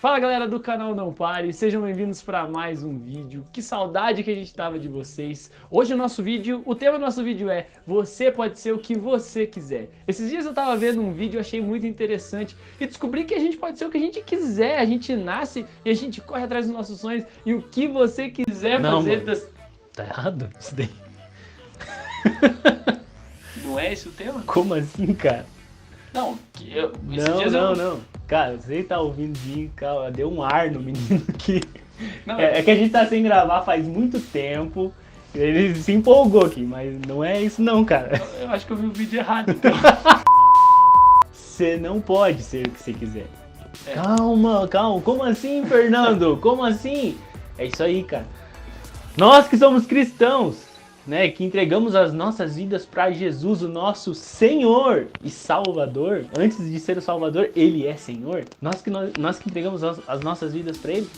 Fala galera do canal Não Pare, sejam bem-vindos para mais um vídeo. Que saudade que a gente tava de vocês. Hoje o tema do nosso vídeo é Você pode ser o que você quiser. Esses dias eu tava vendo um vídeo, achei muito interessante e descobri que a gente pode ser o que a gente quiser. A gente nasce e a gente corre atrás dos nossos sonhos e o que você quiser fazer. Mano, tá errado isso daí. Não é esse o tema? Como assim, cara? Não, Não. Cara, você tá ouvindo de calma, deu um ar no menino aqui. Não, É que a gente tá sem gravar faz muito tempo. Ele se empolgou aqui, mas não é isso não, cara. eu acho que eu vi o vídeo errado, então. Você não pode ser o que você quiser. É. Calma. Como assim, Fernando? Como assim? É isso aí, cara. Nós que somos cristãos, né, que entregamos as nossas vidas para Jesus, o nosso Senhor e Salvador. Antes de ser o Salvador, Ele é Senhor. Nós que entregamos as nossas vidas para Ele,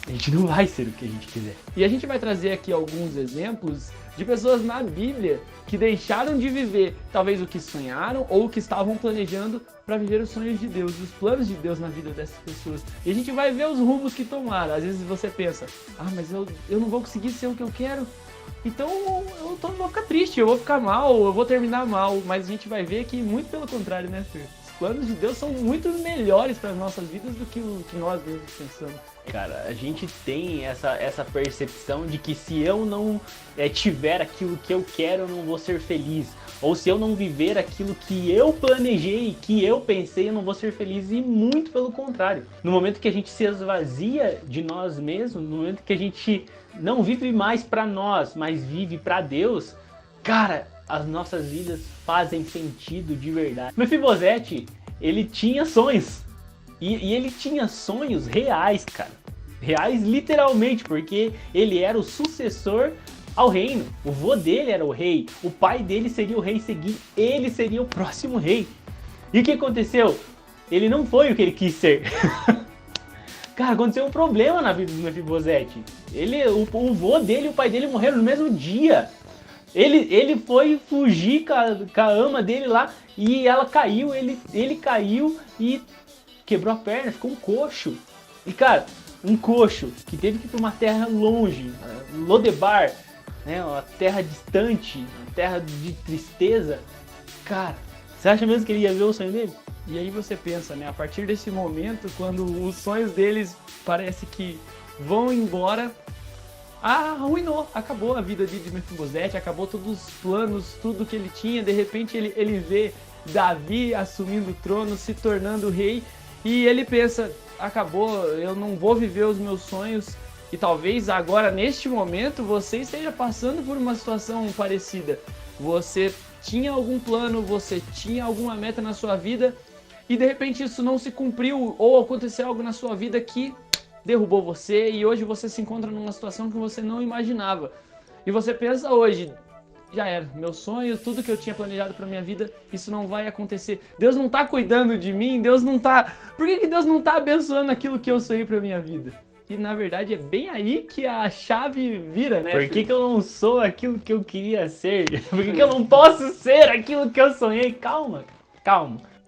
a gente não vai ser o que a gente quiser. E a gente vai trazer aqui alguns exemplos de pessoas na Bíblia que deixaram de viver talvez o que sonharam ou o que estavam planejando para viver os sonhos de Deus, os planos de Deus na vida dessas pessoas. E a gente vai ver os rumos que tomaram. Às vezes você pensa, mas eu não vou conseguir ser o que eu quero, então eu vou ficar triste, eu vou ficar mal, eu vou terminar mal. Mas a gente vai ver que muito pelo contrário, né, Fer? Os planos de Deus são muito melhores para as nossas vidas do que o que nós mesmos pensamos. Cara, a gente tem essa percepção de que se eu não tiver aquilo que eu quero, eu não vou ser feliz. Ou se eu não viver aquilo que eu planejei, que eu pensei, eu não vou ser feliz. E muito pelo contrário. No momento que a gente se esvazia de nós mesmos, no momento que a gente não vive mais para nós, mas vive para Deus, cara, as nossas vidas fazem sentido de verdade. Mefibosete, ele tinha sonhos. E ele tinha sonhos reais, cara. Reais literalmente, porque ele era o sucessor ao reino. O vô dele era o rei, o pai dele seria o rei seguinte, ele seria o próximo rei. E o que aconteceu? Ele não foi o que ele quis ser. Cara, aconteceu um problema na vida do Mefibosete. O vô dele e o pai dele morreram no mesmo dia. Ele foi fugir com a ama dele lá e ela caiu, ele caiu e quebrou a perna, ficou um coxo. E cara, um coxo que teve que ir para uma terra longe, Lodebar, né, uma terra distante, uma terra de tristeza. Cara, você acha mesmo que ele ia ver o sonho dele? E aí você pensa, né, a partir desse momento, quando os sonhos deles parece que vão embora, arruinou, acabou a vida de Mefibosete, acabou todos os planos, tudo que ele tinha. De repente ele vê Davi assumindo o trono, se tornando rei, e ele pensa, acabou, eu não vou viver os meus sonhos. E talvez agora, neste momento, você esteja passando por uma situação parecida. Você tinha algum plano, você tinha alguma meta na sua vida, e de repente isso não se cumpriu, ou aconteceu algo na sua vida que derrubou você, e hoje você se encontra numa situação que você não imaginava. E você pensa hoje, já era, meu sonho, tudo que eu tinha planejado pra minha vida, isso não vai acontecer. Deus não tá cuidando de mim, Deus não tá... Por que Deus não tá abençoando aquilo que eu sonhei pra minha vida? E na verdade é bem aí que a chave vira, né? Por que eu não sou aquilo que eu queria ser? Por que eu não posso ser aquilo que eu sonhei? Calma.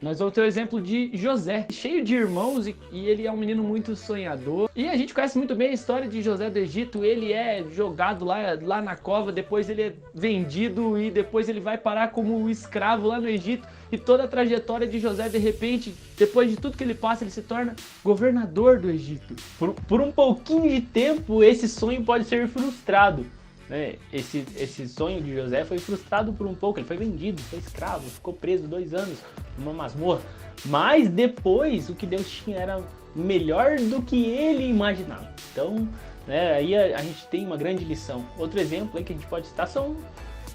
Nós vamos ter o exemplo de José, cheio de irmãos, e ele é um menino muito sonhador. E a gente conhece muito bem a história de José do Egito. Ele é jogado lá na cova, depois ele é vendido e depois ele vai parar como escravo lá no Egito. E toda a trajetória de José, de repente, depois de tudo que ele passa, ele se torna governador do Egito. Por um pouquinho de tempo, esse sonho pode ser frustrado. Né? Esse sonho de José foi frustrado por um pouco. Ele foi vendido, foi escravo, ficou preso 2 anos numa masmorra. Mas depois, o que Deus tinha era melhor do que ele imaginava. Então, né, aí a gente tem uma grande lição. Outro exemplo aí que a gente pode citar são...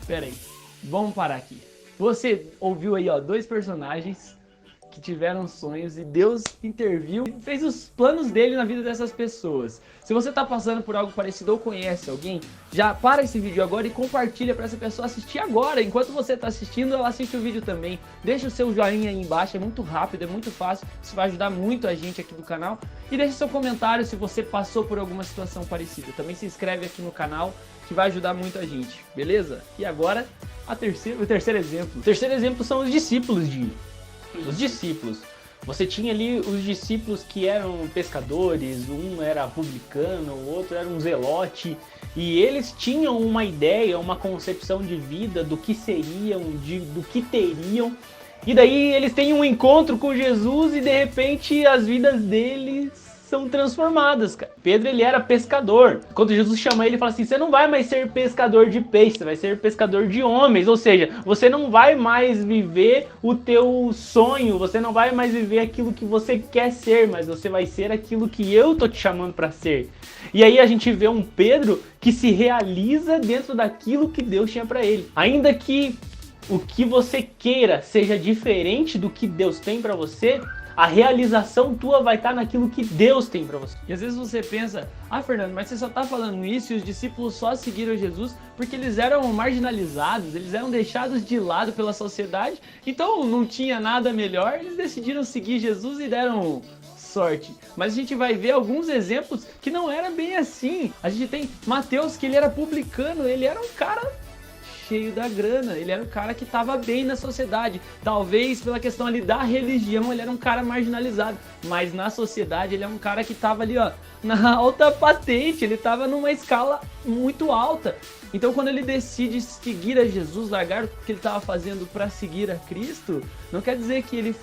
Pera aí, vamos parar aqui. Você ouviu aí, 2 personagens que tiveram sonhos e Deus interviu e fez os planos dele na vida dessas pessoas. Se você tá passando por algo parecido ou conhece alguém, já para esse vídeo agora e compartilha para essa pessoa assistir agora. Enquanto você tá assistindo, ela assiste o vídeo também. Deixa o seu joinha aí embaixo, é muito rápido, é muito fácil. Isso vai ajudar muito a gente aqui do canal. E deixa seu comentário se você passou por alguma situação parecida. Também se inscreve aqui no canal, que vai ajudar muito a gente, beleza? E agora, o terceiro exemplo. O terceiro exemplo são os discípulos. Os discípulos. Você tinha ali os discípulos que eram pescadores, um era publicano, o outro era um zelote, e eles tinham uma ideia, uma concepção de vida, do que seriam, do que teriam, e daí eles têm um encontro com Jesus e de repente as vidas deles são transformadas, cara. Pedro, ele era pescador. Quando Jesus chama ele, fala assim, você não vai mais ser pescador de peixe, você vai ser pescador de homens. Ou seja, você não vai mais viver o teu sonho, você não vai mais viver aquilo que você quer ser, mas você vai ser aquilo que eu tô te chamando para ser. E aí a gente vê um Pedro que se realiza dentro daquilo que Deus tinha para ele. Ainda que o que você queira seja diferente do que Deus tem para você, a realização tua vai estar naquilo que Deus tem pra você. E às vezes você pensa, Fernando, mas você só tá falando isso e os discípulos só seguiram Jesus porque eles eram marginalizados, eles eram deixados de lado pela sociedade, então não tinha nada melhor, eles decidiram seguir Jesus e deram sorte. Mas a gente vai ver alguns exemplos que não era bem assim. A gente tem Mateus, que ele era publicano, ele era um cara cheio da grana, ele era um cara que estava bem na sociedade, talvez pela questão ali da religião ele era um cara marginalizado, mas na sociedade ele é um cara que estava ali ó, na alta patente, ele estava numa escala muito alta. Então quando ele decide seguir a Jesus, largar o que ele estava fazendo para seguir a Cristo, não quer dizer que ele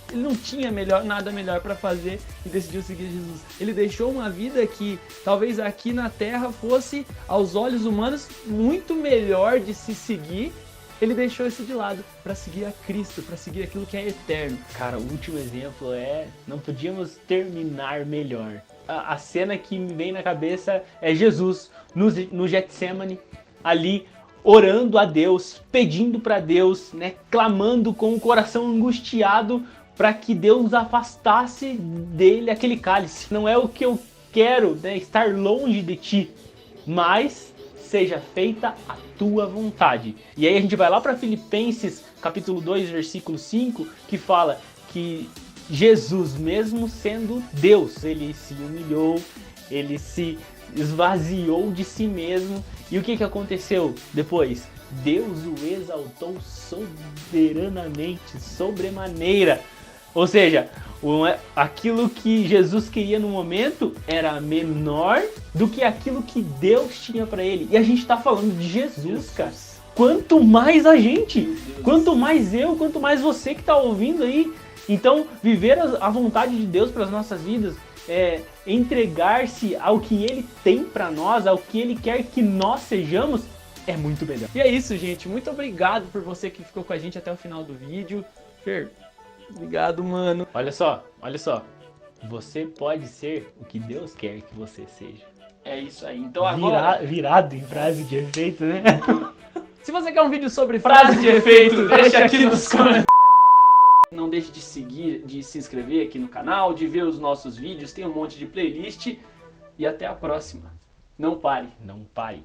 ele não tinha nada melhor para fazer e decidiu seguir Jesus. Ele deixou uma vida que talvez aqui na Terra fosse, aos olhos humanos, muito melhor de se seguir. Ele deixou isso de lado para seguir a Cristo, para seguir aquilo que é eterno. Cara, o último exemplo não podíamos terminar melhor. A cena que me vem na cabeça é Jesus no Getsemane, ali orando a Deus, pedindo para Deus, né, clamando com o coração angustiado, para que Deus afastasse dele aquele cálice. Não é o que eu quero, né, estar longe de ti, mas seja feita a tua vontade. E aí a gente vai lá para Filipenses capítulo 2, versículo 5, que fala que Jesus, mesmo sendo Deus, ele se humilhou, ele se esvaziou de si mesmo. E o que aconteceu depois? Deus o exaltou soberanamente, sobremaneira. Ou seja, aquilo que Jesus queria no momento era menor do que aquilo que Deus tinha para ele. E a gente está falando de Jesus, cara. Quanto mais a gente, quanto mais eu, quanto mais você que está ouvindo aí. Então, viver a vontade de Deus para as nossas vidas, entregar-se ao que Ele tem para nós, ao que Ele quer que nós sejamos, é muito melhor. E é isso, gente. Muito obrigado por você que ficou com a gente até o final do vídeo. Fer, obrigado, mano. Olha só. Você pode ser o que Deus quer que você seja. É isso aí. Então agora... Virado em frase de efeito, né? Se você quer um vídeo sobre frase de efeito, deixa aqui nos comentários. Não deixe de seguir, de se inscrever aqui no canal, de ver os nossos vídeos. Tem um monte de playlist. E até a próxima. Não pare. Não pare.